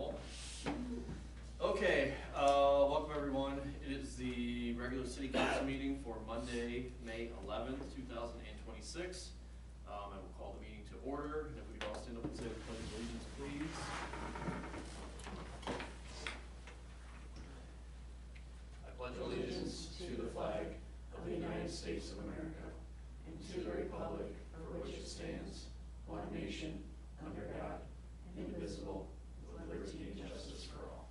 roll. Okay, welcome everyone. It is the regular city council meeting for Monday, May 11th, 2026. I will call the meeting to order, and if we could all stand up and say the pledge of allegiance, please. I pledge allegiance to the flag of the United States of America and to the republic for which it stands, one nation, under God, indivisible, with liberty and justice for all.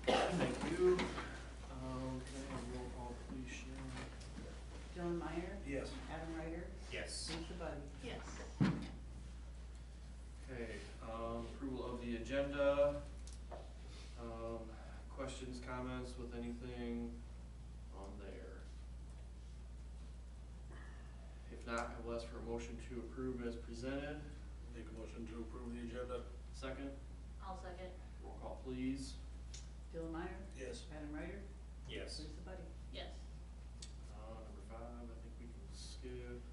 Thank you. Okay, roll call, please, Sharon. Dylan Meyer? Yes. Adam Ryder? Yes. Lisa Buddy? Yes. Okay, approval of the agenda. Questions, comments with anything on there? If not, I will ask for a motion to approve as presented. Make a motion to approve the agenda. Second, I'll second. roll call, please. Dylan Meyer? Yes. Adam Ryder? Yes. Lisa Buddy? Yes. Number 5, I think we can skip.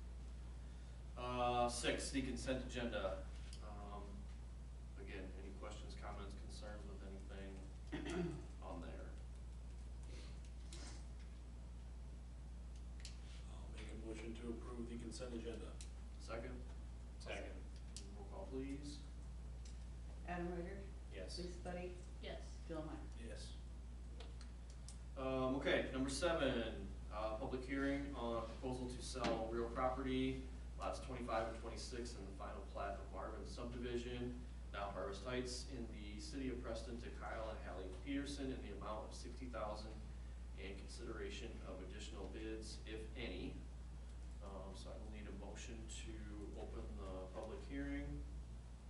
6, the consent agenda. Again, any questions, comments, concerns with anything on there? I'll make a motion to approve the consent agenda. Second, Second. roll call, please. Adam Ryder? Yes. Lisa Buddy? Yes. Dylan Meyer? Yes. Okay, number 7, public hearing on a proposal to sell real property, lots 25 and 26 in the final plat of Marvin subdivision, now Harvest Heights, in the city of Preston to Kyle and Hallie Peterson in the amount of $60,000 and consideration of additional bids, if any. So I will need a motion to open the public hearing.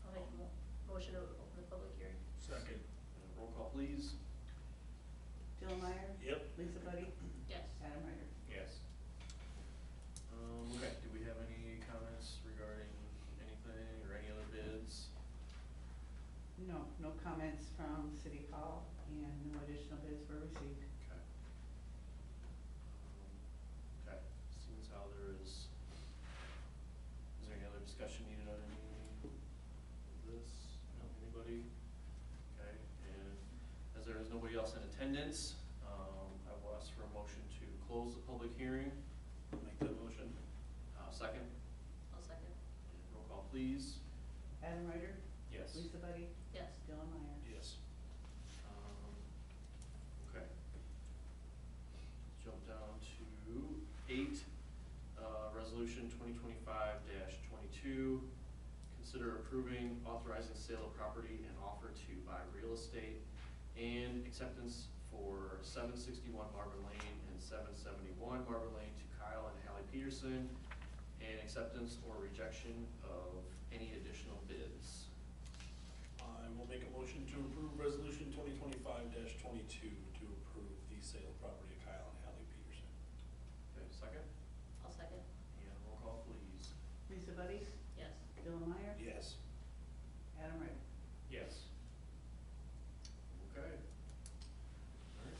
I'll make a motion to open the public hearing. Second. And roll call, please. Dylan Meyer? Yep. Lisa Buddy? Yes. Adam Ryder? Yes. Okay, do we have any comments regarding anything or any other bids? No, no comments from City Hall and no additional bids were received. Okay. Okay, seems how there is there any other discussion needed on any of this? No, anybody? Okay, and as there is nobody else in attendance, I will ask for a motion to close the public hearing. I'll make that motion. Second, I'll second. and roll call, please. Adam Ryder? Yes. Lisa Buddy? Yes. Dylan Meyer? Yes. Okay. Jump down to 8, resolution 2025-22. Consider approving authorizing sale of property and offer to buy real estate and acceptance for 761 Marvin Lane and 771 Marvin Lane to Kyle and Hallie Peterson, and acceptance or rejection of any additional bids. I will make a motion to approve resolution 2025-22 to approve the sale of property of Kyle and Hallie Peterson. Okay, second? I'll second. And roll call, please. Lisa Buddy? Yes. Dylan Meyer? Yes. Adam Ryder? Yes. Okay. All right.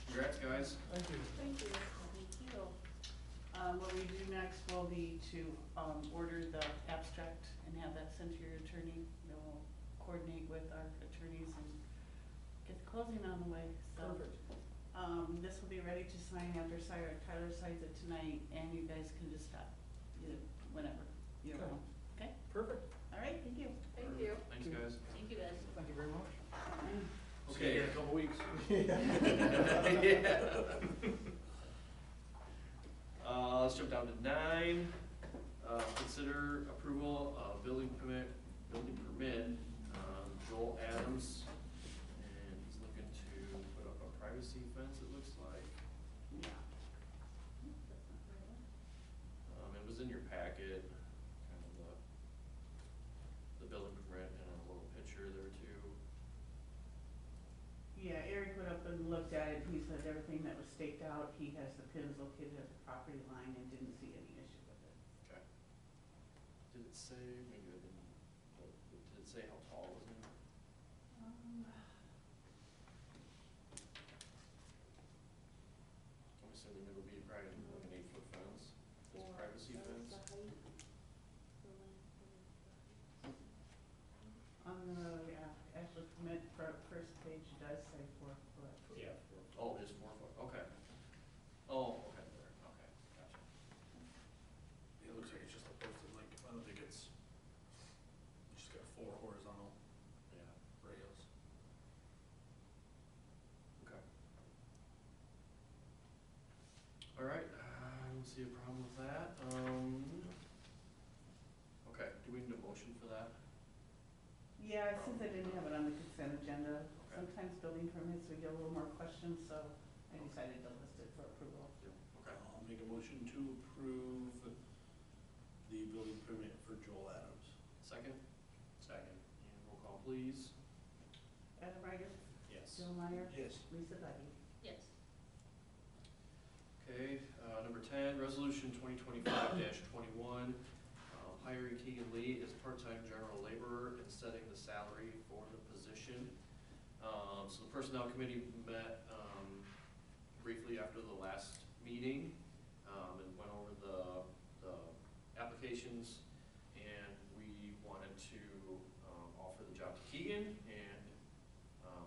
Congrats, guys. Thank you. Thank you. Thank you. What we do next will be to order the abstract and have that sent to your attorney. Then we'll coordinate with our attorneys and get the closing on the way. So, this will be ready to sign after Tyler signs it tonight, and you guys can just stop whenever you Okay. want. Okay? Perfect. All right, thank you. Thank you. Thanks, guys. Thank you, guys. Thank you very much. Okay. See you in a couple weeks. Let's jump down to 9. Consider approval of building permit, Joel Adams. And he's looking to put up a privacy fence, it looks like. Yeah. It was in your packet, kind of the building permit and a little picture there too. Yeah, Eric went up and looked at it. He said everything that was staked out, he has the pins located at the property line and didn't see any issue with it. Okay. Did it say, maybe I didn't, did it say how tall it was? I'm assuming it'll be probably like an 8-foot fence, it's a privacy fence. On the Yeah, since I didn't have it on the consent agenda, Okay. sometimes building permits, we get a little more questions, so I decided to list it for approval. Okay. I'll make a motion to approve the building permit for Joel Adams. Second? Second. And roll call, please. Adam Ryder, Yes. Joe Meyer, Yes. Lisa Buddy. Yes. Okay, number 10, resolution 2025-21, hiring Keegan Lee as part-time general laborer and setting the salary for the position. So the personnel committee met briefly after the last meeting and went over the applications, and we wanted to offer the job to Keegan, and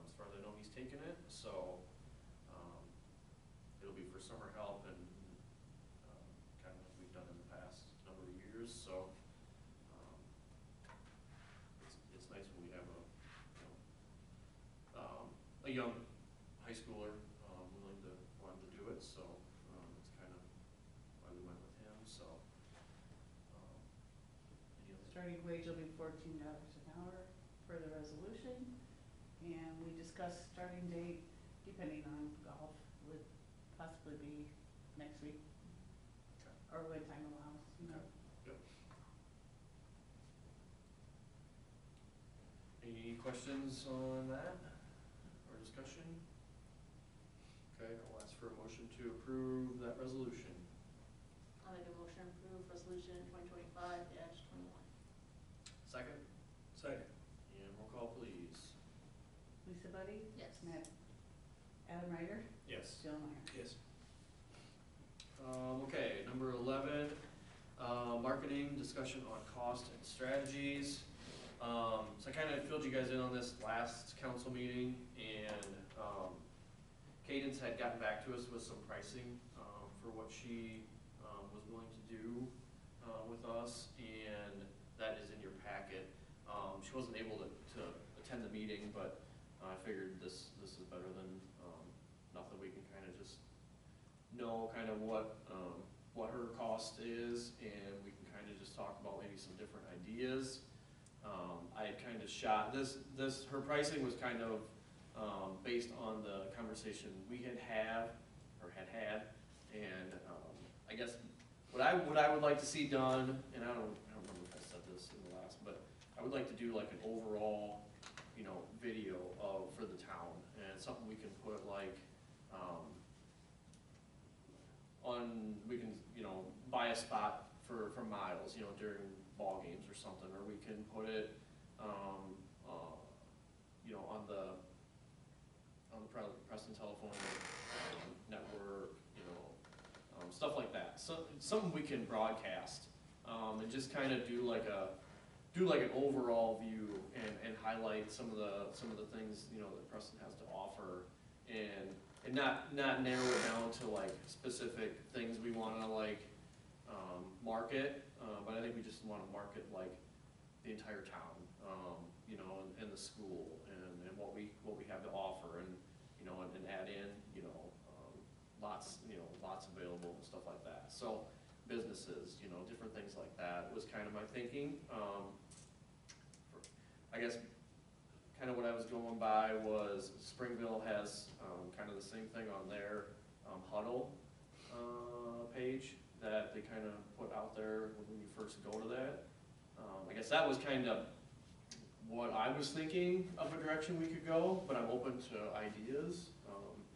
as far as I know, he's taken it, so it'll be for summer help and kind of like we've done in the past number of years, so it's nice when we have a young high schooler wanting to do it, so that's kind of why we went with him, so. Any other? Starting wage will be $14 an hour for the resolution, and we discussed starting date, depending on golf, would possibly be next week, Okay. or when time allows, you know. Yep. Any questions on that, or discussion? Okay, I'll ask for a motion to approve that resolution. I'll make a motion to approve resolution 2025-21. Second? Second. And roll call, please. Lisa Buddy, Yes. Matt, Adam Ryder, Yes. Joe Meyer. Yes. Okay, number 11, marketing, discussion on cost and strategies. So I kind of filled you guys in on this last council meeting, and Cadence had gotten back to us with some pricing for what she was willing to do with us, and that is in your packet. She wasn't able to attend the meeting, but I figured this is better than nothing. We can kind of just know kind of what her cost is, and we can kind of just talk about maybe some different ideas. I kind of shot her pricing was kind of based on the conversation we had had, and I guess what I would like to see done, and I don't remember if I said this in the last, but I would like to do like an overall, video for the town, and something we can put like we can, buy a spot for miles, during ball games or something, or we can put it, on the Preston Telephone Network, stuff like that. So, something we can broadcast, and just kind of do like an overall view and highlight some of the things, that Preston has to offer, and not narrow it down to like specific things we wanna market, but I think we just wanna market like the entire town, and the school, and what we have to offer, and add in, lots available and stuff like that. So businesses, different things like that was kind of my thinking. I guess kind of what I was going by was Springville has kind of the same thing on their Huddle page that they kind of put out there when you first go to that. I guess that was kind of what I was thinking of a direction we could go, but I'm open to ideas.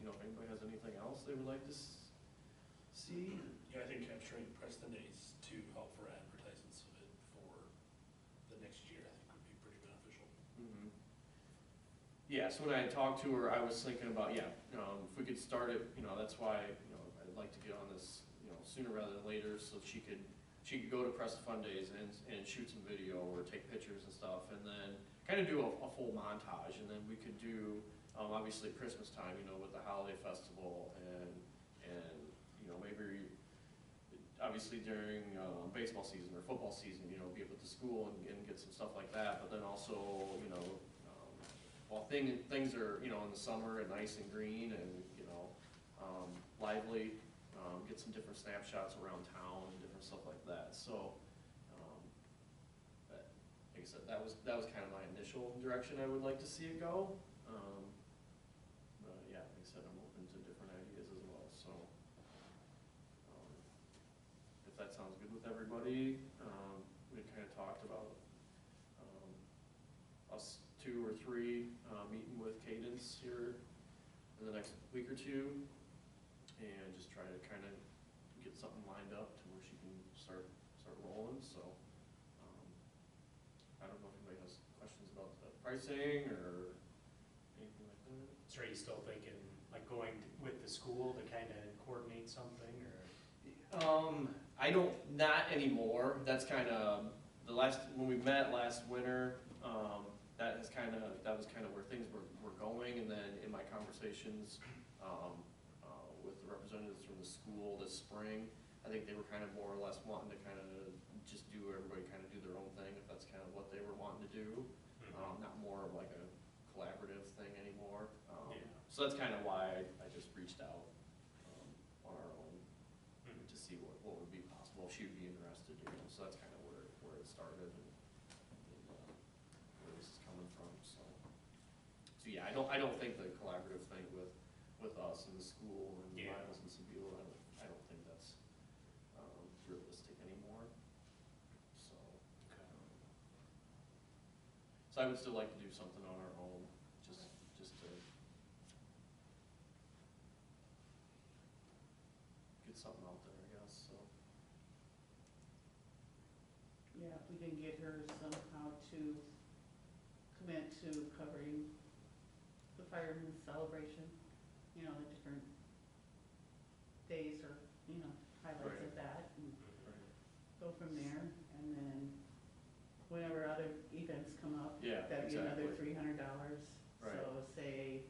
If anybody has anything else they would like to see. Yeah, I think capturing Preston Days to help for advertisements of it for the next year, I think would be pretty beneficial. Mm-hmm. Yeah, so when I talked to her, I was thinking about, if we could start it, that's why, I'd like to get on this, sooner rather than later, so she could go to Preston Fun Days and shoot some video or take pictures and stuff, and then kind of do a full montage, and then we could do, obviously Christmas time, with the holiday festival, and maybe, obviously during baseball season or football season, be up at the school and get some stuff like that, but then also, while things are, in the summer and nice and green and, lively, get some different snapshots around town and different stuff like that. So, like I I said, that was kind of my initial direction I would like to see it go. But yeah, like I said, I'm open to different ideas as well, so. If that sounds good with everybody, we kind of talked about, us 2 or 3, meeting with Cadence here in the next week or two, and just try to kind of get something lined up to where she can start rolling, so. I don't know if anybody has questions about the pricing or anything like that. So are you still thinking, like, going with the school to kind of coordinate something, or? I don't, not anymore. That's kind of, when we met last winter, that was kind of where things were going. And then in my conversations, with the representatives from the school this spring, I think they were kind of more or less wanting to kind of just everybody kind of do their own thing, if that's kind of what they were wanting to do. Not more of like a collaborative thing anymore. Yeah. So that's kind of why I just reached out, on our own to see what would be possible, if she would be interested, so that's kind of where it started and where this is coming from, so. So yeah, I don't think the collaborative thing with us and the school and Yeah. Miles and Sabula, I don't think that's, realistic anymore, so. So I would still like to do something on our own, just to get something out there, I guess, so. Yeah, if we can get her somehow to commit to covering the fireman's celebration, the different days or, highlights of that, and go from there, and then whenever other events come up, Yeah, that'd be another exactly. $300. Right. So say,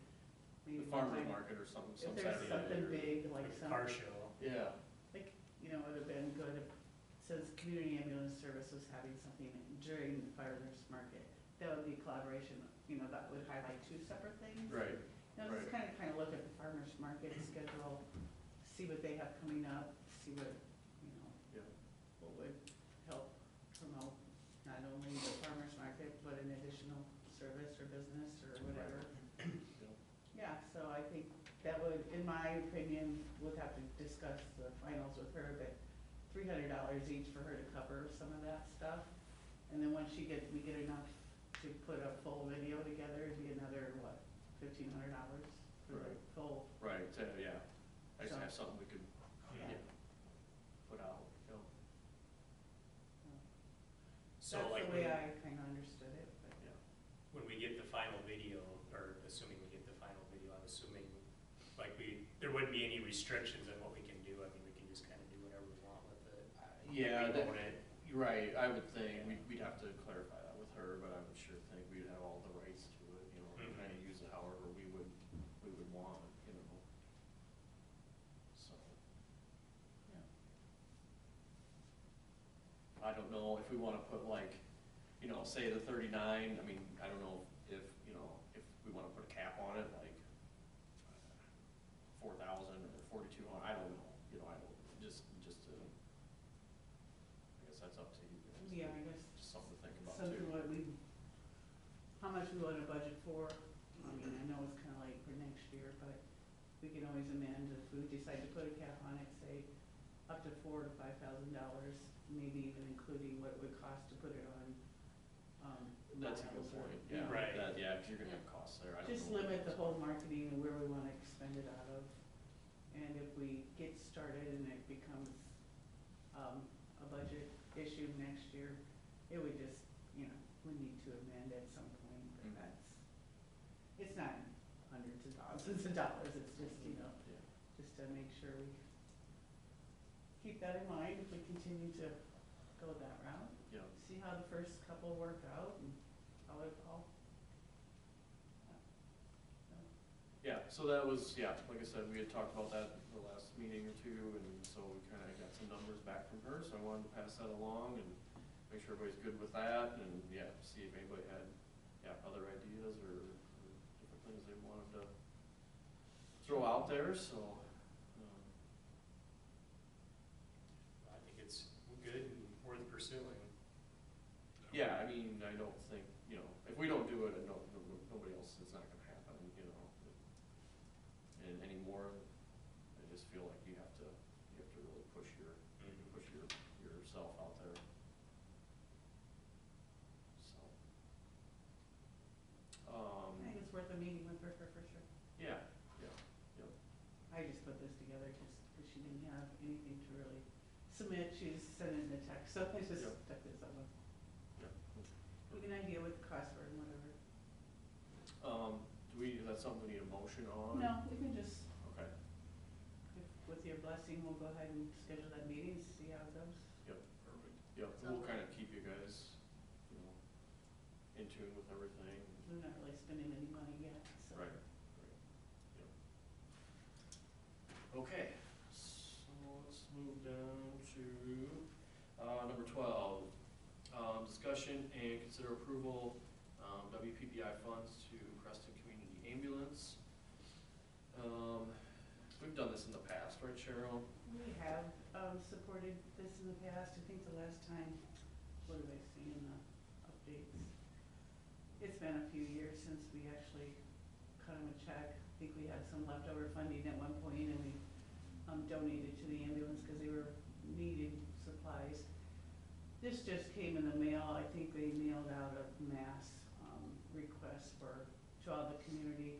maybe. The farmer's one time- market or something, If some there's Saturday something night or- big, like Like a some, car show? Yeah, like, it would've been good if, since Community Ambulance Service was having something during the farmer's market, that would be collaboration, that would highlight 2 separate things. right, Just right. kind of look at the farmer's market schedule, see what they have coming up, see what, yeah, what would help promote not only the farmer's market, but an additional service or business or whatever. Yeah, so I think that would, in my opinion, would have to discuss the finals with her, but $300 each for her to cover some of that stuff. And then once we get enough to put a full video together, it'd be another, $1,500 for the Right. full, right, yeah. I just So- have something we could, yeah. put out, So That's like, the way I kind of understood it, but. yeah. when we get the final video, or assuming we get the final video, I'm assuming, like, there wouldn't be any restrictions on what we can do, I mean, we can just kind of do whatever we want with it. Yeah, Like, we own it. You're right, I would think, we'd have to clarify that with her, but I would sure think we'd have all the rights to it, and kind of use it however we would want, so. Yeah. I don't know if we wanna put like, say the 39, I mean, I don't know if we wanna put a cap on it, like 4,000 or 4,200, I don't know, I don't, just to, I guess that's up to you guys. Yeah, I guess Just something to think about something too. how much we want to budget for. I mean, I know it's kind of late for next year, but we can always amend if we decide to put a cap on it, say up to $4,000 to $5,000, maybe even including what it would cost to put it on. That's a good miles or, point, you yeah, know, Right. yeah, cause you're gonna have costs there, I don't know. Just limit the whole marketing and where we want to expend it out of. And if we get started and it becomes, a budget issue next year, it would just, we need to amend at some point, but Mhm. it's not hundreds of thousands of dollars, it's just, Yeah. just to make sure we keep that in mind if we continue to go that route. Yeah, See how the first couple work out and how it all. yeah, so that was, like I said, we had talked about that the last meeting or two, and so we kinda got some numbers back from her, so I wanted to pass that along and make sure everybody's good with that, and, see if anybody had, other ideas or different things they wanted to throw out there, so. I think it's good and worth pursuing. Yeah, I mean, I don't think, if we don't do it, nobody else, it's not gonna happen, And anymore, I just feel like you have to really push yourself out there. So. I think it's worth a meeting with her for sure. Yeah. I just put this together just because she didn't have anything to really submit. She just sent it in a text, so I just Yep. stuck this on. Yep. Give you an idea what the costs were and whatever. Is that something we need a motion on? No, we can just, Okay, with your blessing, we'll go ahead and schedule that meeting, see how it goes. Perfect. yep, and we'll kind of keep you guys, in tune with everything. We're not really spending any money yet, so. Right, yep. Okay, so let's move down to, number 12. Discussion and consider approval, WPPI funds to Creston Community Ambulance. We've done this in the past, right, Cheryl? We have, supported this in the past. I think the last time, what did I see in the updates? It's been a few years since we actually cut them a check. I think we had some leftover funding at one point and we donated to the ambulance because they were needing supplies. This just came in the mail. I think they mailed out a mass request to all the community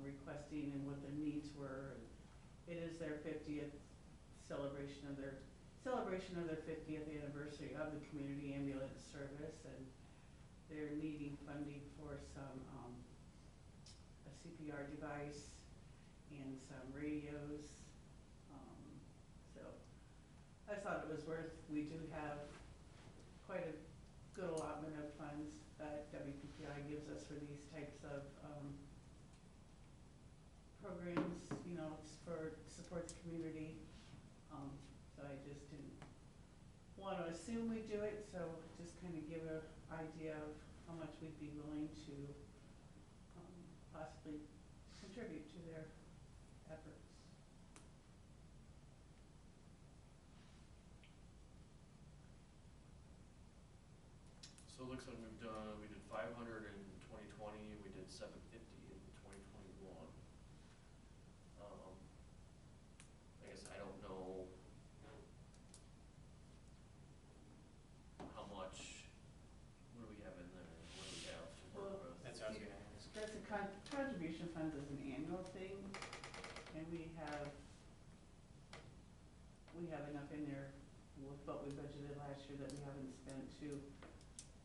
requesting and what their needs were. It is their 50th celebration of their 50th anniversary of the community ambulance service, and they're needing funding for some a CPR device and some radios. So I thought it was worth. We do have quite a good allotment of funds that WPPI gives us for these types of programs, for support the community. So I just didn't want to assume we'd do it, so just kind of give an idea of how much we'd be willing to possibly contribute to their efforts. So it looks like we did 500 in 2020, we did 750 in 2021. I guess I don't know how much, what do we have in there, what do we have to work with? That's what I was gonna ask. That's a contribution funds is an annual thing, and we have enough in there with what we budgeted last year that we haven't spent to,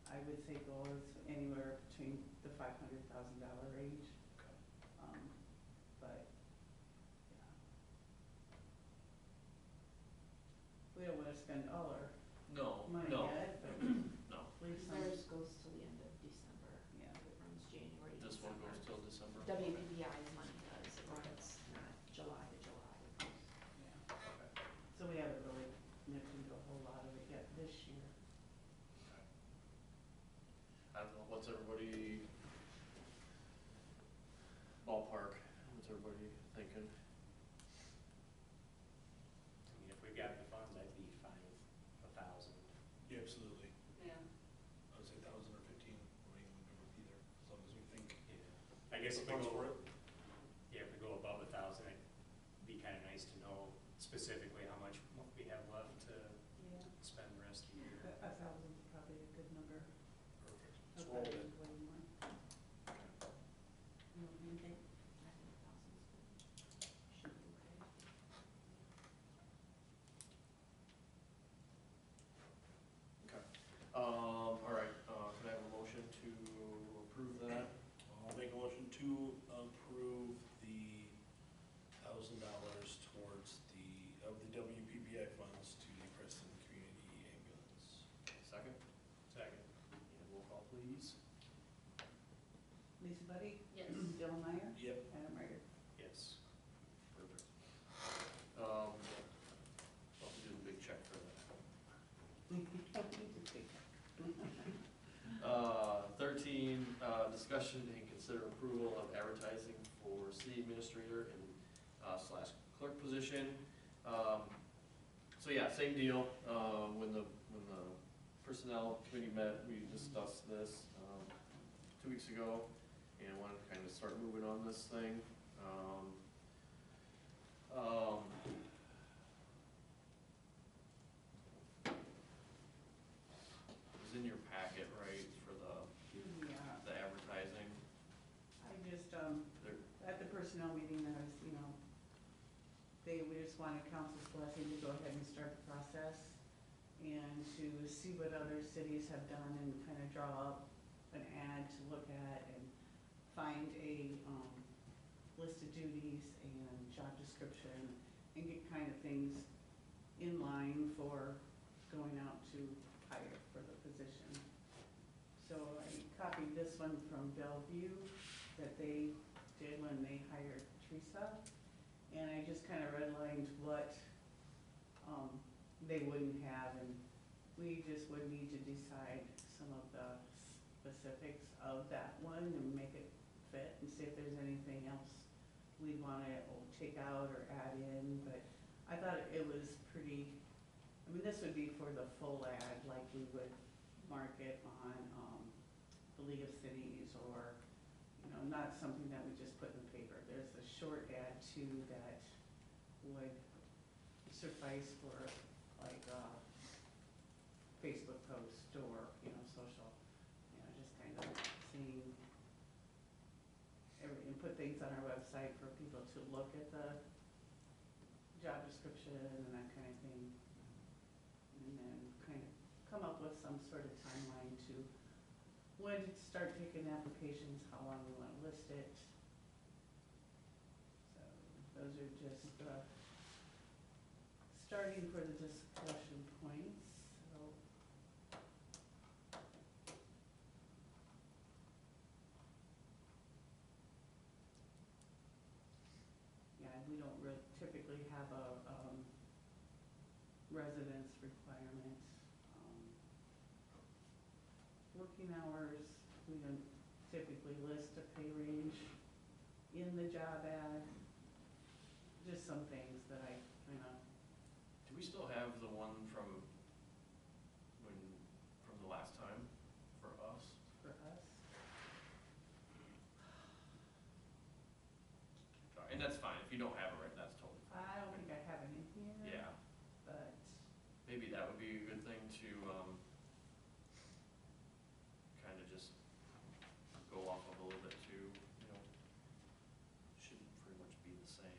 I would say goal is anywhere between the $500,000 range. Okay. But, yeah. We don't wanna spend all our No, money no, yet, but no. leave some, Theirs goes till the end of December. yeah. It runs January to This one goes December. till December? WPPI's money does, it runs not July to July. Yeah. Okay. So we haven't really nipped into a whole lot of it yet this year. I don't know, what's everybody, ballpark, what's everybody thinking? I mean, if we've got the funds, I'd be fine with 1,000. Yeah, absolutely. Yeah. I would say 1,000 or 15, or even good with either, as long as we think. Yeah. I guess if we Funds go, for it. yeah, if we go above 1,000, it'd be kind of nice to know specifically how much we have left to Yeah. spend the rest of the year. 1,000 is probably a good number. Perfect. I'll So roll probably it. go way more. You know, you think? I think 1,000 is good. Should be okay. Okay. All right, can I have a motion to approve that? I'll make a motion to approve the $1,000 towards the WPPI funds to the Creston Community Ambulance. Second? Second. And roll call, please. Lisa Buddy? Yes. Dylan Meyer? Yep. Adam Ryder? Yes. Perfect. I'll do the big check for that. 13, discussion and consider approval of advertising for city administrator and slash clerk position. So yeah, same deal, when the personnel committee met, we discussed this, 2 weeks ago, and wanted to kind of start moving on this thing. It was in your packet, right, for Yeah, the advertising? I just, There, at the personnel meeting, I was, we just wanted council's blessing to go ahead and start the process and to see what other cities have done and kind of draw up an ad to look at and find a, list of duties and job description and get kind of things in line for going out to hire for the position. So I copied this one from Bellevue that they did when they hired Teresa. And I just kind of redlined what they wouldn't have, and we just would need to decide some of the specifics of that one and make it fit and see if there's anything else we'd want to take out or add in. But I thought it was pretty, I mean, this would be for the full ad, like we would mark it on the League of Cities, or not something that we just put in the paper. There's a short ad too that would suffice for like a Facebook post or, social, just kind of seeing everything, put things on our website for people to look at the job description and that kind of thing. And then kind of come up with some sort of timeline to when to start taking applications, how long we want to list it. So those are just starting for the discussion points. So yeah, we don't typically have a residence requirement. Working hours, we don't typically list a pay range in the job ad. Just some things that I kind of, do we still have the one from the last time for us? for us. And that's fine, if you don't have it right, that's totally fine. I don't think I have it in here. Yeah, But, maybe that would be a good thing to, kind of just go off of a little bit too, should pretty much be the same.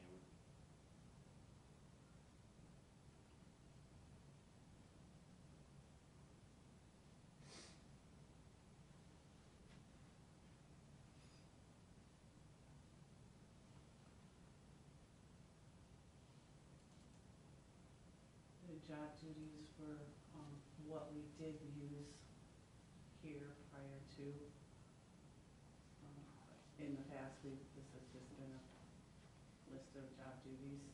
the job duties were, what we did use here prior to. In the past, this has just been a list of job duties.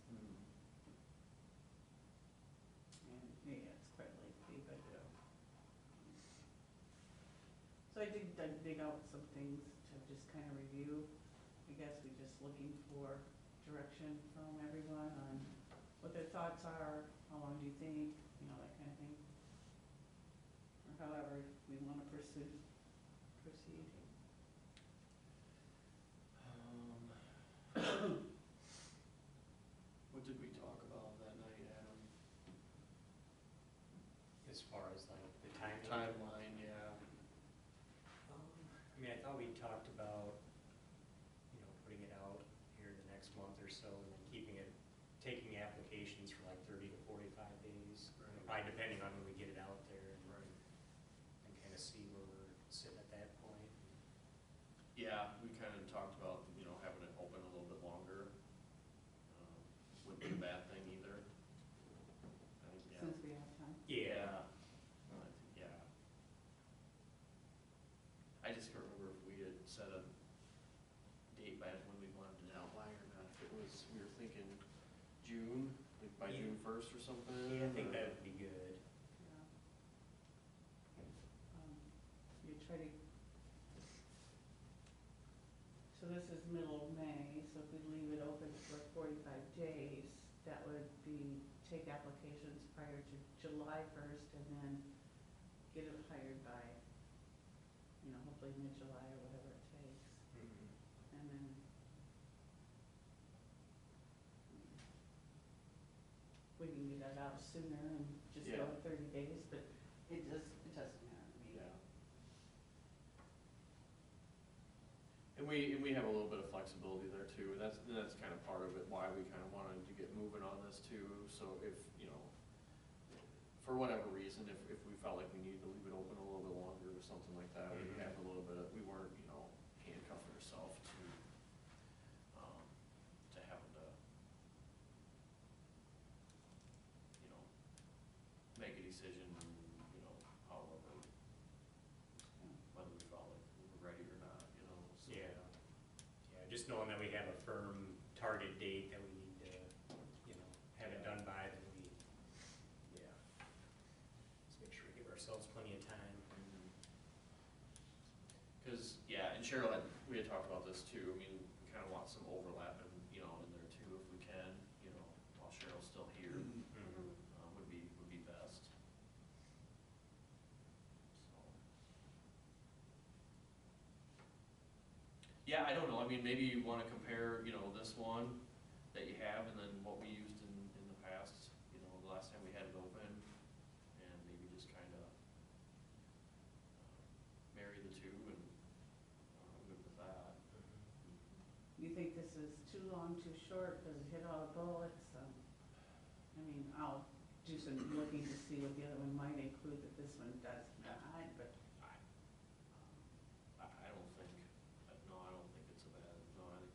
And yeah, it's quite lengthy, but so I did dig out some things to just kind of review. I guess we're just looking for direction from everyone on what their thoughts are, how long do you think, that kind of thing. Or however we want to proceed. What did we talk about that night, Adam? As far as like the timing. Timeline, yeah. I mean, I thought we talked about, putting it out here the next month or so, and then taking applications for like 30 to 45 days. Right. Probably depending on when we get it out there, Right. and kind of see where we're sitting at that point. Yeah, we kind of talked about, having it open a little bit longer. Wouldn't be a bad thing either. I think, yeah. Since we have time. Yeah. No, I think, yeah. I just can't remember if we had set a date by when we wanted it out by or not. If it was, we were thinking June, like by Yeah. June 1st or something. Yeah, I think or- that would be good. Yeah. You try to, so this is middle of May, so if we leave it open for 45 days, that would be, take applications prior to July 1st and then get it hopefully mid-July or whatever it takes. Mhm. And then we can get that out sooner and just go Yeah. with 30 days, but it doesn't matter to me. Yeah. And we have a little bit of flexibility there too, and that's kind of part of it, why we kind of wanted to get moving on this too, so if, you know, for whatever reason, if we felt like we needed to leave it open a little bit longer or something like that, we have a little bit of, we weren't, you know, handcuffing ourselves to having to, you know, make a decision, you know, however, whether we felt like we were ready or not, you know, so. Yeah, yeah, just knowing that we have a firm target date that we need to, you know, have it done by, then we, yeah. Just make sure we give ourselves plenty of time. Cause, yeah, and Cheryl, we had talked about this too, I mean, we kinda want some overlap in, you know, in there too, if we can, you know, while Cheryl's still here, Mhm. would be best. So. Yeah, I don't know, I mean, maybe you wanna compare, you know, this one that you have and then what we used in the past, you know, the last time we had it open, and maybe just kinda marry the two, and I'm good with that. You think this is too long, too short, does it hit all the bullets? I mean, I'll do some looking to see what the other one might include that this one does not, but. I don't think, no, I don't think it's a bad, no, I think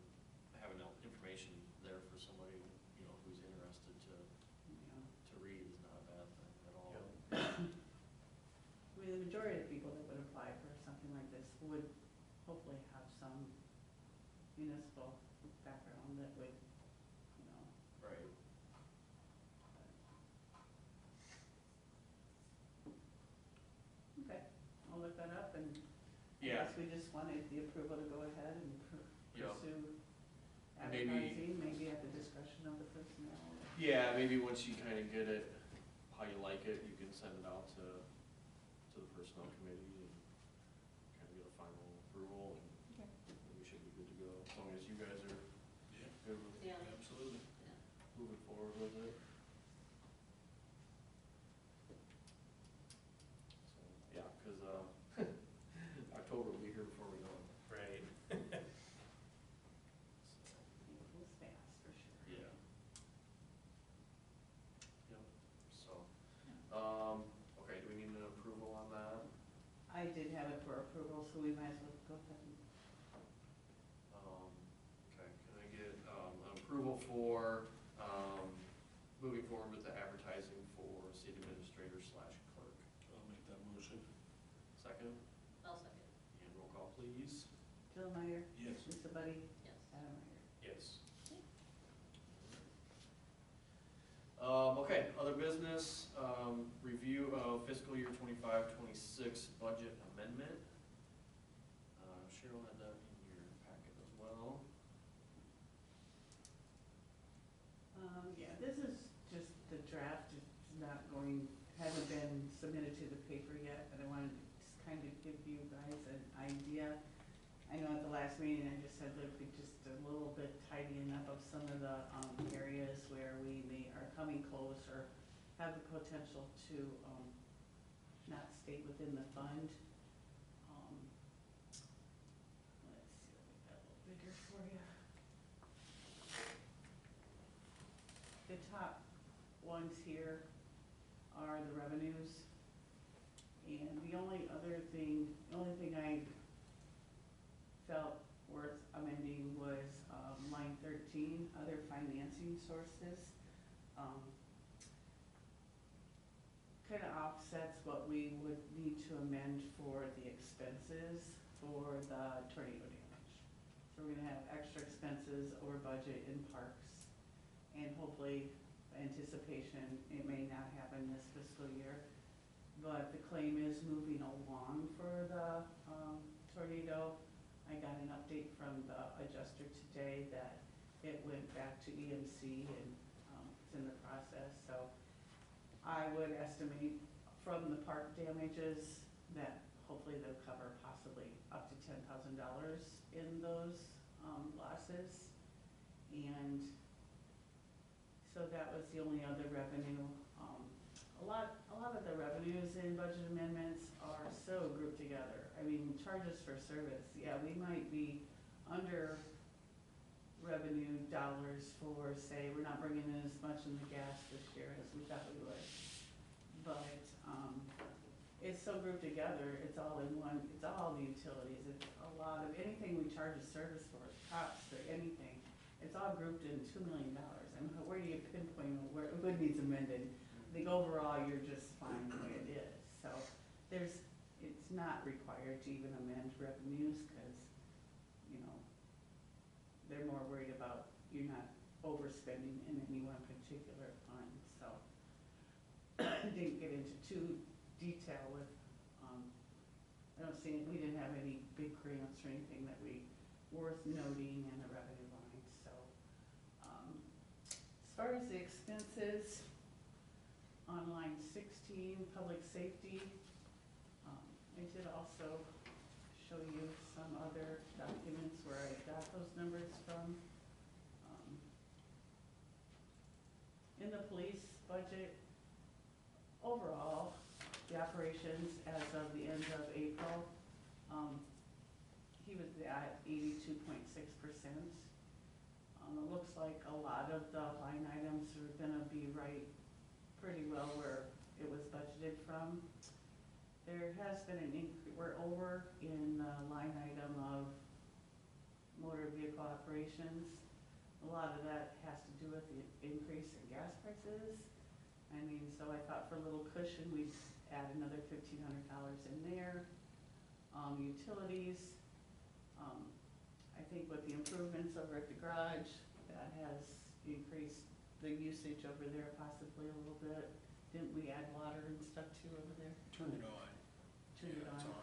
having information there for somebody, you know, who's interested You know, to read is not a bad thing at all. I mean, the majority of people that would apply for something like this would hopefully have some municipal background that would, you know. Right. Okay, I'll look that up, and I Yeah. guess we just wanted the approval to go ahead and Yeah. pursue And maybe- advertising, maybe at the discretion of the personnel. Yeah, maybe once you kinda get it, how you like it, you can send it out to the personnel committee and kinda get a final approval, Okay. and we should be good to go, as long as you guys are Yeah, good with Yeah. absolutely. Yeah. moving forward with it. So, yeah, 'cause, October will be here before we know it. Right. So, It goes fast, for sure. yeah. Yep, so, okay, do we need an approval on that? I did have it for approval, so we might as well go ahead and. Okay, can I get, an approval for, moving forward with the advertising for city administrator / clerk? I'll make that motion. Second, I'll second. and roll call please. Jill Meyer, Yes. Lisa Buddy, Yes. Adam Meyer. Yes. Okay, other business, review of fiscal year 25-26 budget amendment. Cheryl had that in your packet as well. Yeah, this is just the draft, it's not going, hasn't been submitted to the paper yet, but I wanted to just kind of give you guys an idea. I know at the last meeting, I just said there'd be just a little bit tidying up of some of the, areas where we are coming close or have the potential to, not stay within the fund. Let's see, let me get a little bigger for you. The top ones here are the revenues. And the only thing I felt worth amending was, line 13, other financing sources. Kind of offsets what we would need to amend for the expenses for the tornado damage. So we're gonna have extra expenses over budget in parks, and hopefully anticipation, it may not happen this fiscal year, but the claim is moving along for the tornado. I got an update from the adjuster today that it went back to EMC and it's in the process, so I would estimate from the park damages that hopefully they'll cover possibly up to $10,000 in those, losses. And so that was the only other revenue. A lot of the revenues in budget amendments are so grouped together. I mean, charges for service, yeah, we might be under revenue dollars for, say, we're not bringing in as much in the gas this year as we thought we would. But, it's so grouped together, it's all in one, it's all the utilities, it's a lot of, anything we charge a service for, cops or anything, it's all grouped in $2 million. I mean, where do you pinpoint where, what needs amended? I think overall, you're just fine the way it is. So it's not required to even amend revenues, because, you know, they're more worried about you're not overspending in any one particular fund, so. Didn't get into too detail with, I don't see, we didn't have any big grants or anything that worth noting in the revenue line, so. As far as the expenses, on line 16, public safety, I did also show you some other documents where I got those numbers from. In the police budget, overall, the operations as of the end of April, he was at 82.6%. It looks like a lot of the line items are gonna be right pretty well where it was budgeted from. There has been an increase, we're over in the line item of motor vehicle operations. A lot of that has to do with the increase in gas prices. I mean, so I thought for a little cushion, we'd add another $1,500 in there. Utilities, I think with the improvements over at the garage, that has increased the usage over there possibly a little bit. Didn't we add water and stuff too over there? Turn it on. Turn it Yeah, it's on. so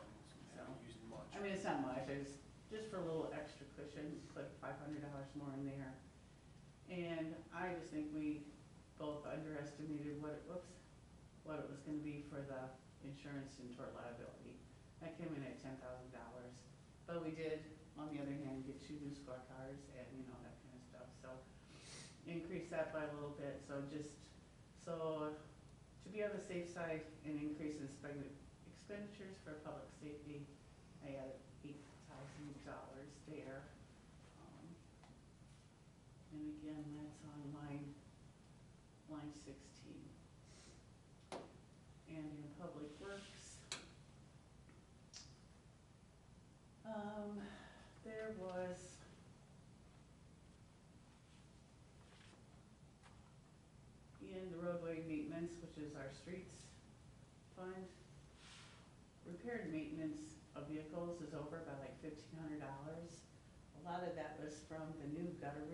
haven't used much. I mean, it's not much, I just for a little extra cushion, put $500 more in there. And I just think we both underestimated what it was gonna be for the insurance and tort liability. That came in at $10,000, but we did, on the other hand, get 2 new squad cars and, you know, that kind of stuff, so. Increase that by a little bit, so to be on the safe side and increase in expenditures for public safety, I added $8,000 there. And again, that's on line 16. And in public works, there was in the roadway maintenance, which is our streets fund, repair and maintenance of vehicles is over by like $1,500. A lot of that was from the new gutter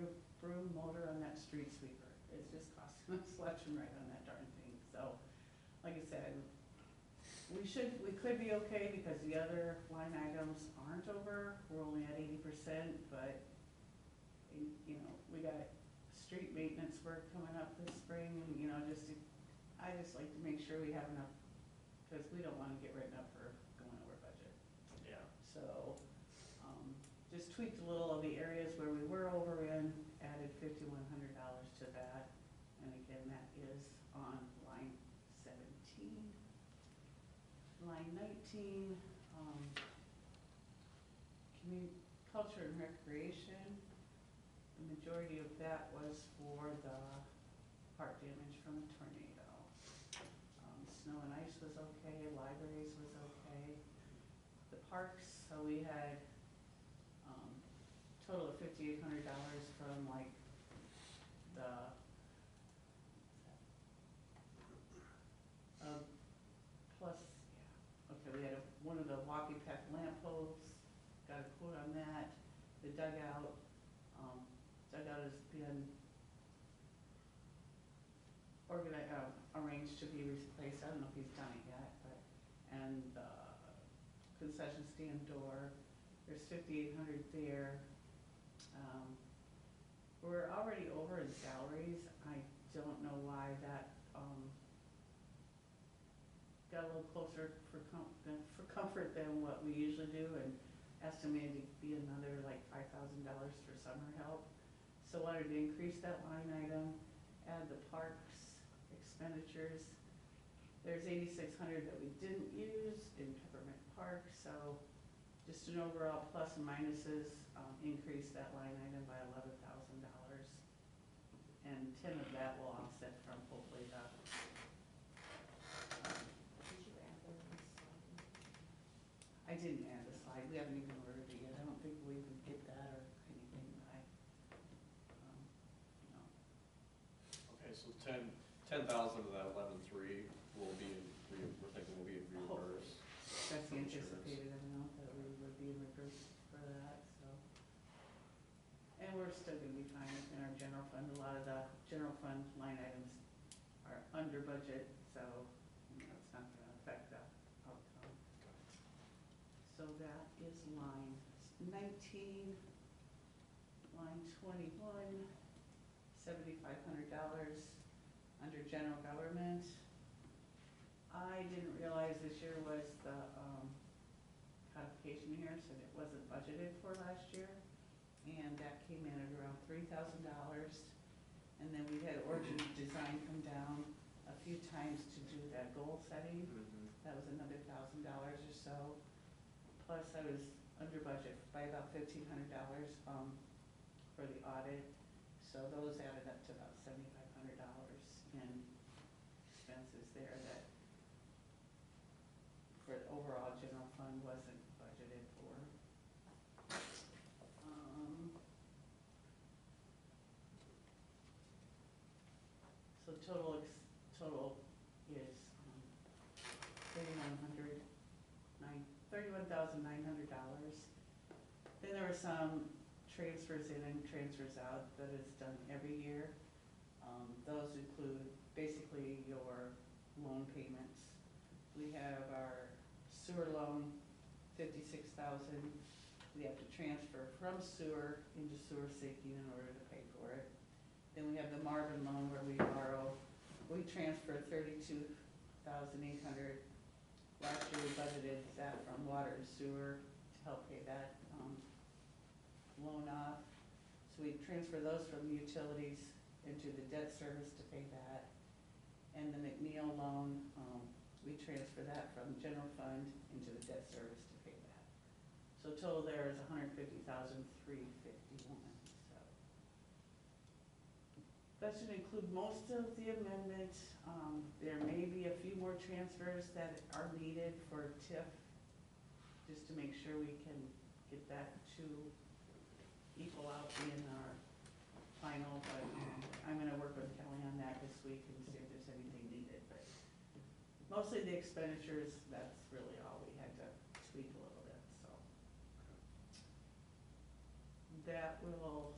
broom motor on that street sweeper. It's just costing us left and right on that darn thing. So, like I said, we could be okay because the other line items aren't over. We're only at 80%, but you know, we got street maintenance work coming up this spring, and you know, I just like to make sure we have enough, because we don't want to get written up for going over budget. Yeah. So, just tweaked a little of the areas where we were over in, added $5,100 to that, and again, that is on line 17. Line 19, culture and recreation. The majority of that was for the park damage from a tornado. Snow and ice was okay, libraries was okay. The parks, so we had total of $5,800 from like the plus, yeah, okay, we had one of the walkie path lamp posts, got a quote on that. The dugout has been arranged to be replaced. I don't know if he's done it yet, but, and the concession stand door, there's $5,800 there. We're already over in salaries. I don't know why that, got a little closer for effort than what we usually do, and estimated to be another like $5,000 for summer help. So wanted to increase that line item, add the parks expenditures. There's 8,600 that we didn't use in Peppermint Park, so just an overall plus and minuses, increase that line item by $11,000. And 10 of that will offset from hopefully the, Did you add those? I didn't add the slide, we haven't even ordered it yet, I don't think we would get that or anything by, no. Okay, so 10,000 of that 11,300 will be, we're thinking will be reimbursed. That's the From insurance. anticipated amount that we would be reimbursed for that, so. And we're still gonna be fine in our general fund, a lot of the general fund line items are under budget, so, it's not gonna affect the outcome. So that is line 19, line 21, $7,500 under general government. I didn't realize this year was the codification year, so it wasn't budgeted for last year. And that came in at around $3,000. And then we had Origin Design come down a few times to do that goal setting. That was another $1,000 or so. Plus I was under budget by about $1,500 for the audit. So those added up to about $7,500 in expenses there that for the overall general fund wasn't budgeted for. So total is $31,900. Then there were some transfers in and transfers out that is done every year. Those include basically your loan payments. We have our sewer loan, $56,000. We have to transfer from sewer into sewer sinking in order to pay for it. Then we have the Marvin loan where we borrow. We transfer $32,800. Last year we budgeted that from water and sewer to help pay that loan off. So we transfer those from the utilities into the debt service to pay that. And the McNeil loan, we transfer that from general fund into the debt service to pay that. So total there is $150,351. So that should include most of the amendment. There may be a few more transfers that are needed for TIF, just to make sure we can get that to equal out in our final, but I'm gonna work with Kelly on that this week and see if there's anything needed, but mostly the expenditures, that's really all we had to tweak a little bit, so. That will,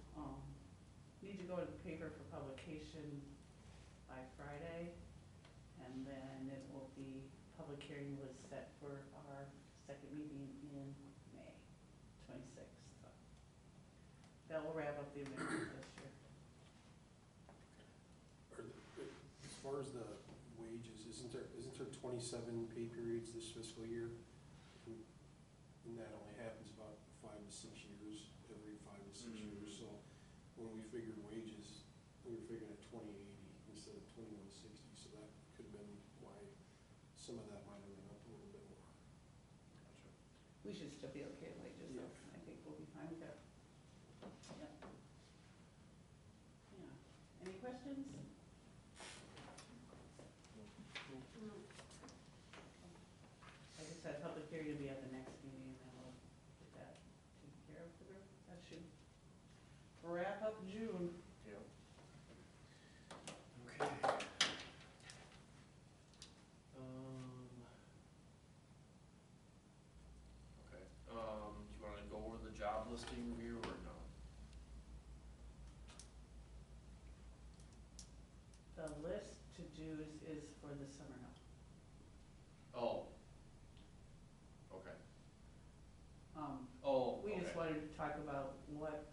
need to go to the paper for publication by Friday, and then it will be, public hearing was set for our second meeting in May 26th, so. That will wrap up the amendment this year. As far as the wages, isn't there 27 pay periods this fiscal year? And that only happens about 5 to 6 years, every 5 to 6 years. So when we figured wages, we were figuring at 2080 instead of 2160. So that could have been why some of that might have been up a little bit more. Gotcha. We should still be okay at wages, though. Yeah. I think we'll be fine with that. Yeah. Yeah. Any questions? Like I said, public hearing will be at the next meeting, and then we'll get that taken care of for the, that should wrap up June. Yep. Okay. Okay, do you wanna go over the job listing review or no? The list to do's is for the summer help. Oh. Okay. We just okay. wanted to talk about what,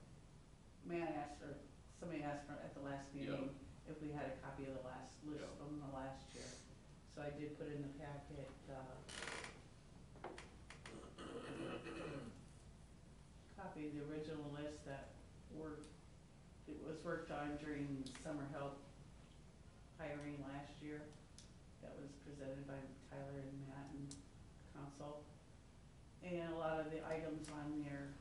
somebody asked for at the last meeting if we had a copy of the last list Yeah. from the last year. So I did put in the packet, basically the original list that it was worked on during summer help hiring last year. That was presented by Tyler and Matt and council. And a lot of the items on there,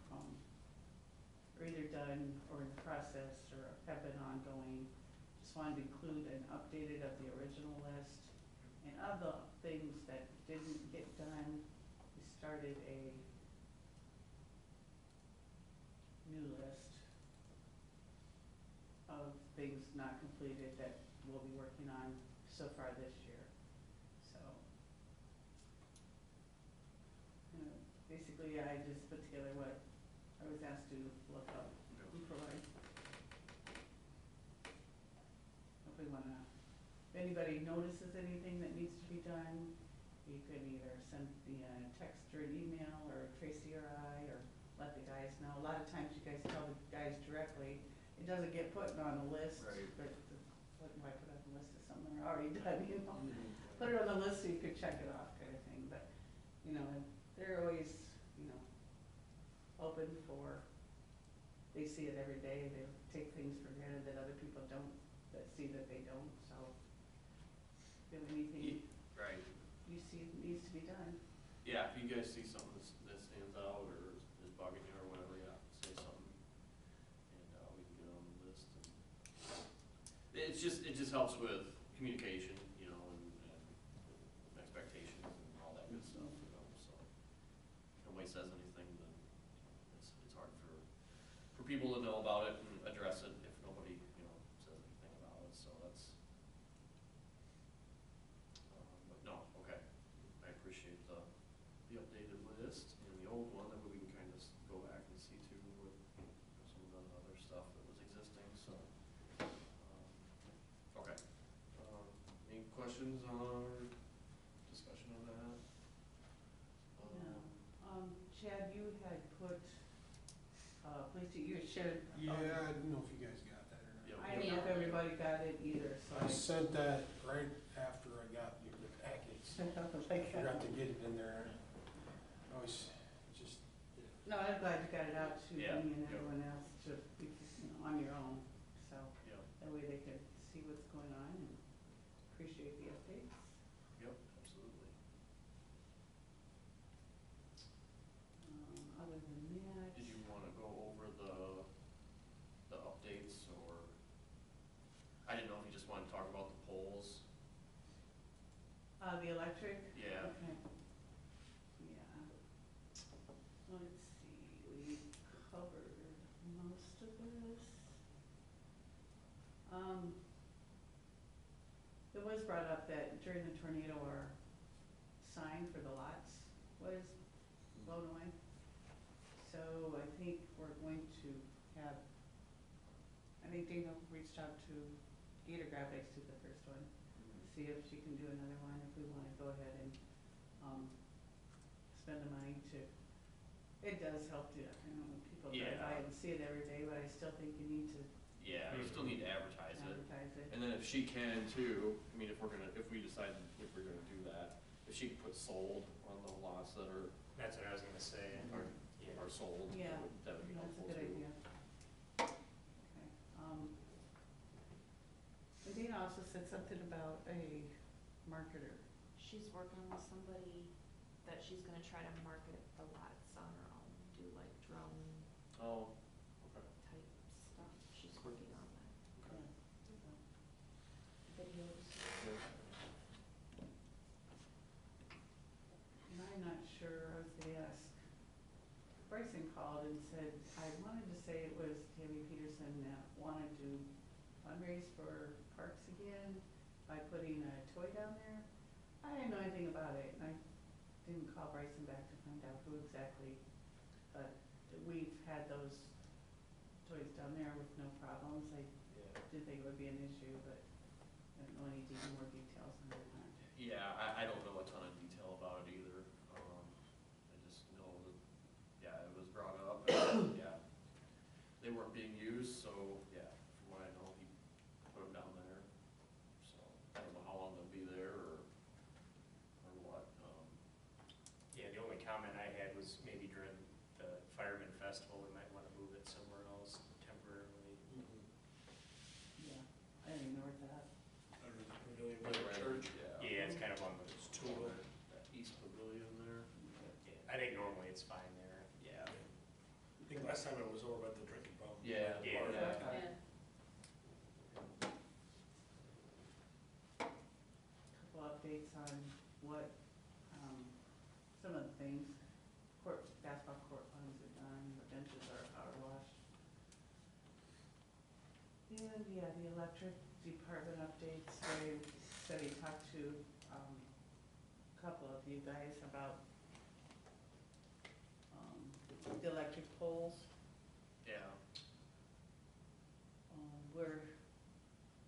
are either done or in process or have been ongoing. Just wanted to include an updated of the original list. And of the things that didn't get done, we started a new list of things not completed that we'll be working on so far this year. So, basically, I just put together what I was asked to look up and provide. If we wanna, if anybody notices anything that needs to be done, you can either send me a text or an email, or Tracy or I, or let the guys know. A lot of times you guys tell the guys directly, it doesn't get put on the list, Right. but why put on the list of something they're already done, you know? Put it on the list so you could check it off, kind of thing, but, you know, they're always, you know, open for, they see it every day, they take things for granted that other people don't, that see that they don't, so. If you have anything Right. you see needs to be done. Yeah, if you guys see something that stands out or is bugging you or whatever, yeah, say something. And, we can get on the list. And it just helps with communication, you know, and expectations and all that good stuff, you know, so. If nobody says anything, then it's hard for people to know about it and address it if nobody, you know, says anything about it, so that's. But no, okay, I appreciate the updated list and the old one, that way we can kind of go back and see too with, you know, some of the other stuff that was existing, so. Okay, any questions or discussion on that? Chad, you had put, please, you shared. Yeah, I didn't know if you guys got that or not. Yeah. I don't know if everybody got it either, so I sent that right after I got the packets. like, Forgot to get it in there. I was just, no, I'm glad you got it out to me Yeah, and yep. everyone else to, you know, on your own, so Yeah, that way they could see what's going on and appreciate the updates. yep, absolutely. Other than that. Did you wanna go over the updates, or, I didn't know if you just wanted to talk about the polls? The electric? Yeah. Okay. Yeah. Let's see, we covered most of this. It was brought up that during the tornado, our sign for the lots was blown away. So I think we're going to have, I think Dana reached out to Gator Graphics, did the first one, see if she can do another one, if we wanna go ahead and, spend the money to, it does help to, you know, when people drive Yeah. by and see it every day, but I still think you need to Yeah, we still need to advertise it. advertise it. And then if she can too, I mean, if we decide if we're gonna do that, if she could put sold on the lots that are That's what I was gonna say. Yeah. sold, Yeah, that would be that's helpful a good too. idea. Okay, and Dana also said something about a marketer. She's working with somebody that she's gonna try to market the lots on her own, do like drone Oh, okay. type stuff. She's working on that. Okay. Videos. And I'm not sure, I was gonna ask, Bryson called and said, I wanted to say it was Tammy Peterson that wanted to fundraise for parks again by putting a toy down there. I didn't know anything about it, and I didn't call Bryson back to find out who exactly, but we've had those toys down there with no problems. I did think it would be an issue, but I don't know any more details on it. Yeah, I don't know a ton of detail about it either. I just know that, yeah, it was brought up, and, yeah, they weren't being used, so, yeah, from what I know, he put them down there. So, I don't know how long they'll be there, or what, Yeah, the only comment I had was maybe during the Fireman Festival, we might wanna pavilion by Like the right, church. Yeah, it's kind of on the, It's two of them. That east pavilion there. yeah, I think normally it's fine there. Yeah. I think last time it was over by the drinking fountain. Yeah. by the Yeah. bar. Yeah. Couple updates on what, some of the things, basketball court funds are done, the benches are power washed. And, yeah, the electric department updates, I said he talked to, a couple of you guys about, the electric poles. Yeah. Where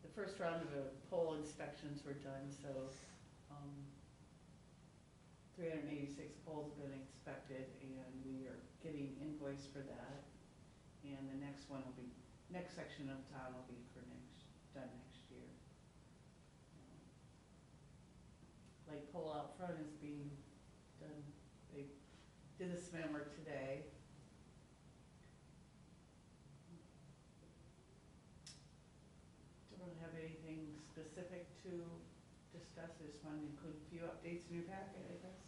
the first round of the pole inspections were done, so, 386 poles have been inspected, and we are getting invoice for that. And the next one will be, next section of town will be done next year. Like pole out front is being done, they did the cement work today. Don't have anything specific to discuss, I just wanted to include a few updates in your packet, I guess.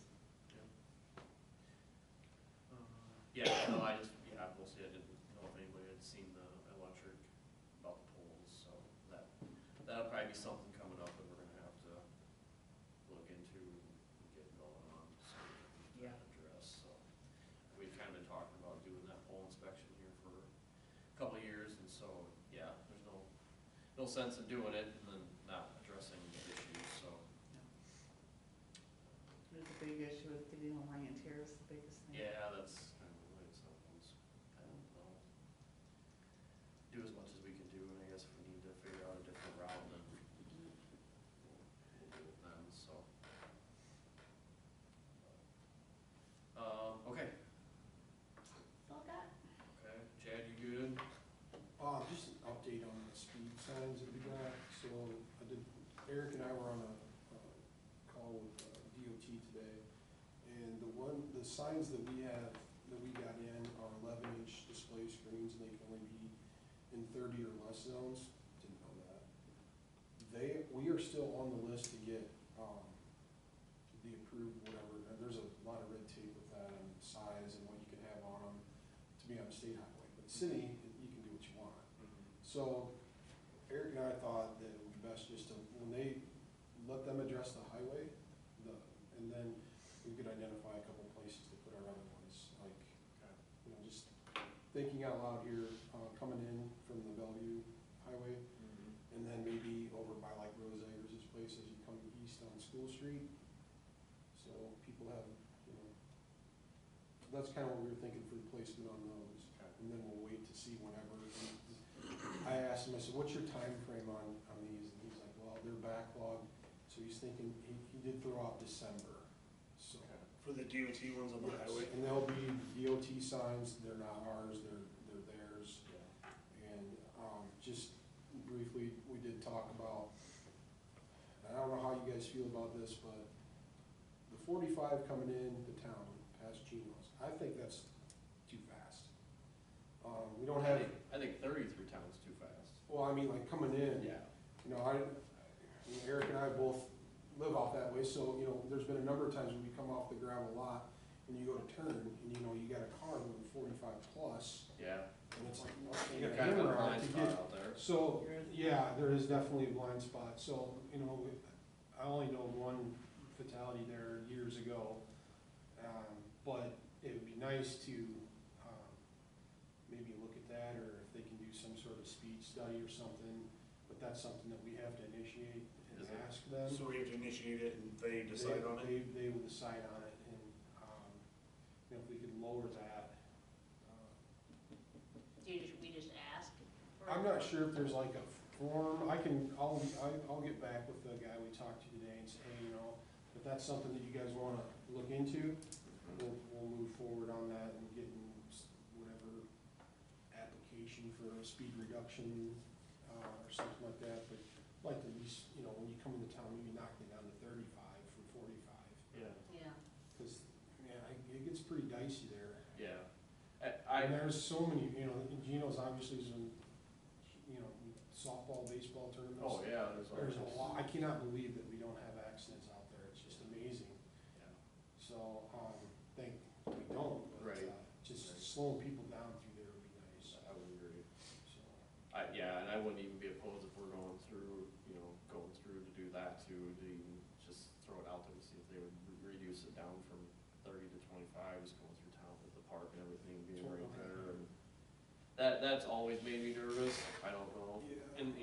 Yeah, no, I just, yeah, mostly I didn't know if anybody had seen the electric about the poles, so that'll probably be something coming up that we're gonna have to look into and get going on, so we can get that addressed, so. We've kind of been talking about doing that pole inspection here for a couple of years, and so, yeah, there's no sense in doing it and then not addressing the issues, so. There's a big issue with getting a lion terrace, the biggest thing. Yeah, that's kind of what it sounds, I don't know. Do as much as we can do, and I guess if we need to figure out a different route, then we'll do it then, so. Okay, That's all I got. okay, Chad, you good? Just an update on the speed signs that we got. So Eric and I were on a call with DOT today, and the signs that we got in are 11-inch display screens, and they can only be in 30 or less zones. Didn't know that. We are still on the list to get the approved whatever. And there's a lot of red tape with that and size and what you can have on them to be on a state highway. But city, you can do what you want. So Eric and I thought that it would be best just to, when they let them address the highway, and then we could identify a couple places to put our other ones, like, just thinking out loud here, coming in from the Bellevue Highway, and then maybe over by like Rose Eggers' place as you come east on School Street. So people have, that's kind of what we were thinking for the placement on those. And then we'll wait to see whenever. I asked him, I said, what's your time frame on these? And he's like, well, they're backlogged. So he's thinking, he did throw out December, so. For the DOT ones on the highway. And they'll be DOT signs, they're not ours, they're theirs. And, just briefly, we did talk about, I don't know how you guys feel about this, but the 45 coming in to town past Geno's, I think that's too fast. We don't have, I think 30 through town is too fast. well, I mean, like coming in. Yeah. Eric and I both live off that way, so, there's been a number of times when we come off the gravel lot and you go to turn, and you got a car moving 45 plus, Yeah. and it's like, You okay, got kind of a hammer on blind it to spot get. out there. So, yeah, there is definitely a blind spot, so, I only know one fatality there years ago, but it would be nice to, maybe look at that, or if they can do some sort of speed study or something, but that's something that we have to initiate and Is it? ask them. So we have to initiate it and they decide on it? They will decide on it, and, if we could lower that. We just ask? I'm not sure if there's like a form, I'll get back with the guy we talked to today and say, hey, if that's something that you guys wanna look into, we'll move forward on that and getting whatever application for a speed reduction, or something like that, but like at least, when you come into town, maybe knock it down to 35 from 45. Yeah. Yeah. Cause, man, it gets pretty dicey there. Yeah. And there's so many, Geno's obviously is in, softball, baseball tournaments. Oh, yeah, there's There's a lot, I cannot believe that we don't have accidents out there, it's just amazing. Yeah. So, think we don't, but, Right. just Right. slowing people down through there would be nice, I would agree. so. Yeah, and I wouldn't even be opposed if we're going through to do that too, to even just throw it out there to see if they would reduce it down from 30 to 25, just going through town with the park and everything being right there. And that's always made me nervous, I don't know, Yeah. and,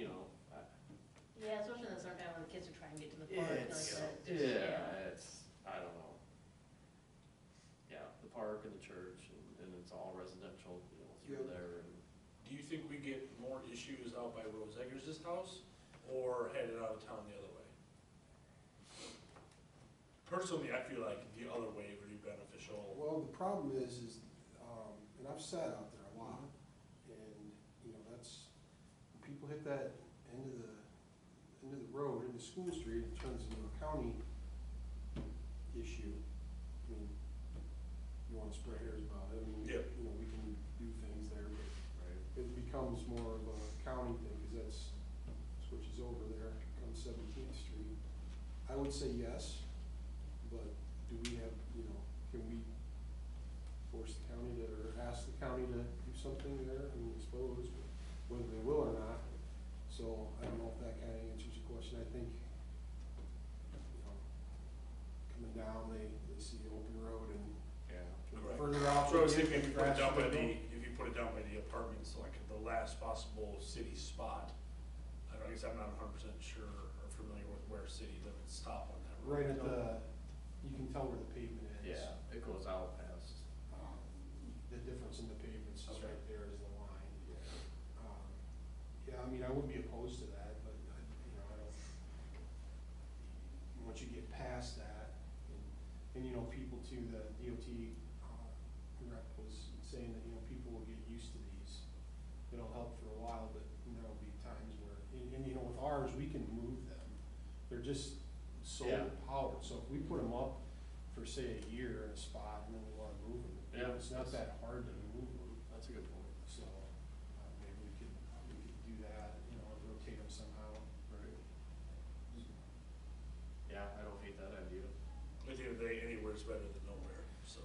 Yeah, especially in the summertime when the kids are trying to get to the park, like it's, that. it's, I don't know. Yeah, the park and the church, and it's all residential, through Yeah. there, and Do you think we get more issues out by Rose Eggers' house or headed out of town the other way? Personally, I feel like the other way would be beneficial. Well, the problem is, and I've sat out there a lot, and, that's, when people hit that end of the road, into School Street, it turns into a county issue. I mean, you wanna spread hairs about it, I mean, Yep. we can do things there, but right. it becomes more of a county thing, cause that's, switches over there on 17th Street. I would say yes, but do we have, can we force the county to, or ask the county to do something there? I mean, I suppose, but whether they will or not. So I don't know if that kind of answers your question. I think, coming down, they see the open road and Yeah. Correct. further out. So I was they thinking get if you put it down by grass. if you put it down by the apartments, like the last possible city spot, I guess I'm not 100% sure or familiar with where city limits stop on that road. Right at the, you can tell where the pavement is. Yeah, it goes out past. The difference in the pavements is Okay. right there is the line. Yeah, I mean, I wouldn't be opposed to that, but I don't, once you get past that, and people too, the DOT rep was saying that, people will get used to these. It'll help for a while, but there'll be times where, and with ours, we can move them. They're just solar Yeah. powered, so if we put them up for, say, a year in a spot, and then we wanna move them, Yeah. it's not that hard to move them. That's a good point. So, maybe we could do that, and rotate them somehow. Right. Yeah, I don't hate that idea. At the end of the day, anywhere's better than nowhere, so.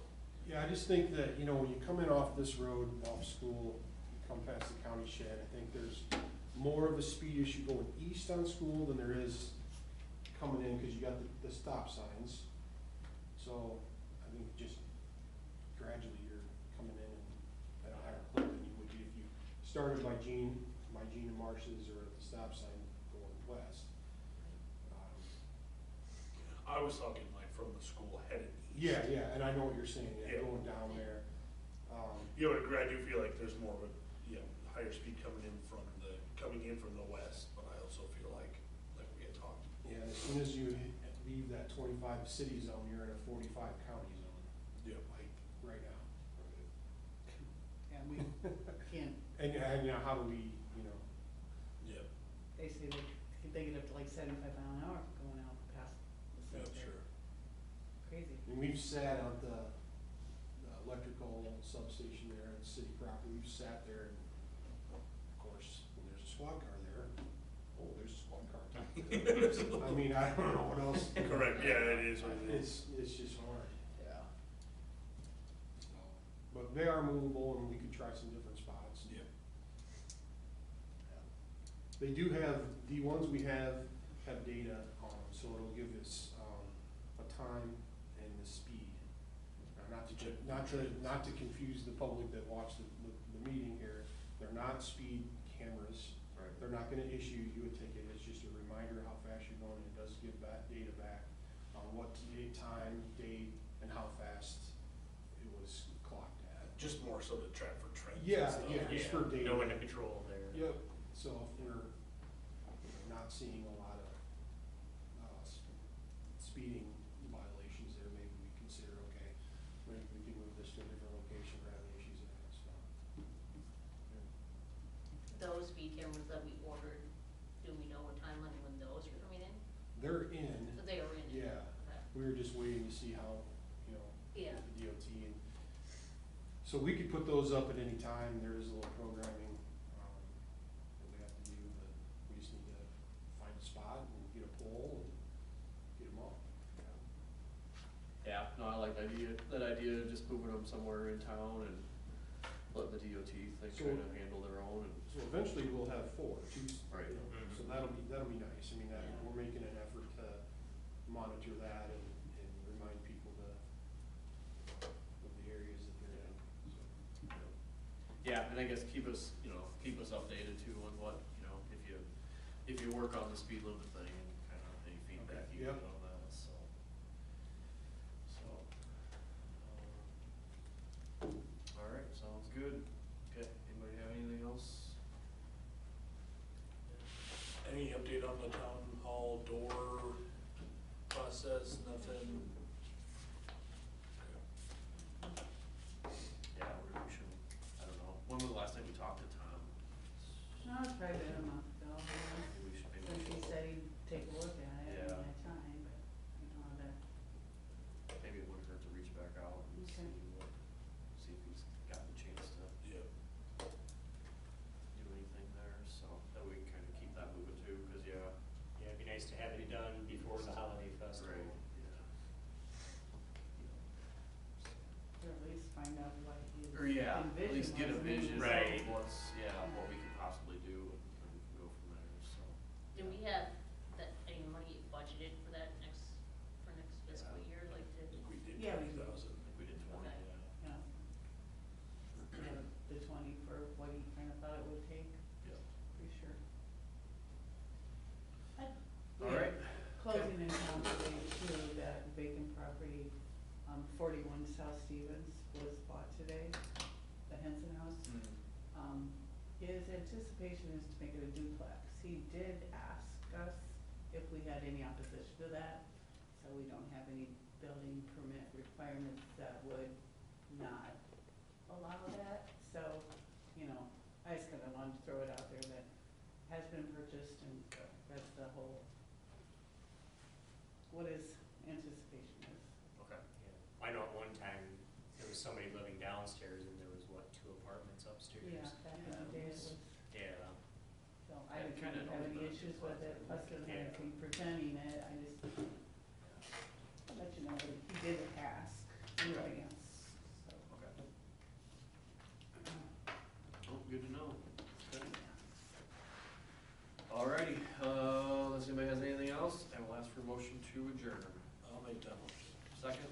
Yeah, I just think that, when you come in off this road, off School, you come past the county shed, I think there's more of a speed issue going east on School than there is coming in, cause you got the stop signs. So, I think just gradually you're coming in at a higher clip than you would be if you started by Gene and Marsh's, or at the stop sign going west. I was talking like from the school headed east. Yeah, and I know what you're saying, Yeah. going down there. I do feel like there's more of a, higher speed coming in from the west, but I also feel like we had talked. Yeah, as soon as you leave that 25 city zone, you're in a 45 county zone, Yeah. like right now. And we can't, And how do we, Yeah, they say they get up to like 75 mile an hour going out past the yeah, center. sure. Crazy. and we've sat on the electrical substation there at city property, we've sat there, and of course, when there's a squad car there, oh, there's a squad car. I mean, I don't know what else. Correct, yeah, it is what it is. It's just hard. Yeah. So, but they are movable, and we could try some different spots. Yeah. They do have, the ones we have data on them, so it'll give us, a time and the speed. Now, not to confuse the public that watched the meeting here, they're not speed cameras. Right. They're not gonna issue you a ticket, it's just a reminder how fast you're going, and it does give back data back on what time, date, and how fast it was clocked at. Just more so to track for trends. and Yeah, stuff. yeah, just for data. No one to control there. Yep, so if we're not seeing a lot of, speeding violations there, maybe we consider, okay, maybe we can move this to a different location rather than issues and that stuff. Those speed cameras that we ordered, do we know what timeline when those are coming in? They're in, So they are in? yeah, Okay. we were just waiting to see how, Yeah. the DOT, and, so we could put those up at any time, there is a little programming, that we have to do, but no, I like that idea of just moving them somewhere in town and letting the DOT thing So- kind of handle their own and. So eventually we'll have four, Right. so that'll be nice. I mean, we're making an effort to monitor that and remind people of the areas that they're in, so. Yeah, and I guess keep us updated too on what, if you work on the speed limit thing and kind of any feedback you Yep. get on that, so. All right, sounds good. Okay, anybody have anything else? Any update on the town hall door process, nothing? Yeah, we should, I don't know, when was the last time we talked to Tom? No, it's probably been a month ago, Maybe we should, since he said he'd take a look at it, Yeah. and had time, but I don't know that. maybe it wouldn't hurt to reach back out and Okay. see if he's gotten a chance to Yep. do anything there, so that we can kind of keep that moving too, cause yeah. Yeah, it'd be nice to have it done before the holiday festival. Right, yeah. Or at least find out what his Or yeah, at envision least get a was, and then vision Right. of what we could possibly do and we can go from there, so. Do we have any money budgeted for that for next fiscal year, like I think we did Yeah, we 20,000. I think we did 20, Okay. yeah. Yeah, the 20 for what he kind of thought it would take, Yeah. pretty sure. All right. Closing in town today too, that vacant property, 41 South Stevens was bought today, the Henson House. His anticipation is to make it a duplex. He did ask us if we had any opposition to that, so we don't have any building permit requirements that would not allow that. So, I just kinda wanted to throw it out there that has been purchased and that's the whole, what his anticipation is. Okay. Yeah. I know at one time, there was somebody living downstairs and there was, 2 apartments upstairs? Yeah, back in the day it was, Yeah. so Yeah, I didn't kinda have knows any that. issues with it, us doesn't Yeah. have to be presenting it, I just, I'll let you know that he did ask in advance, so. Okay. Oh, good to know. Okay. Alrighty, unless anybody has anything else, I will ask for a motion to adjourn. I'll make that motion. Second?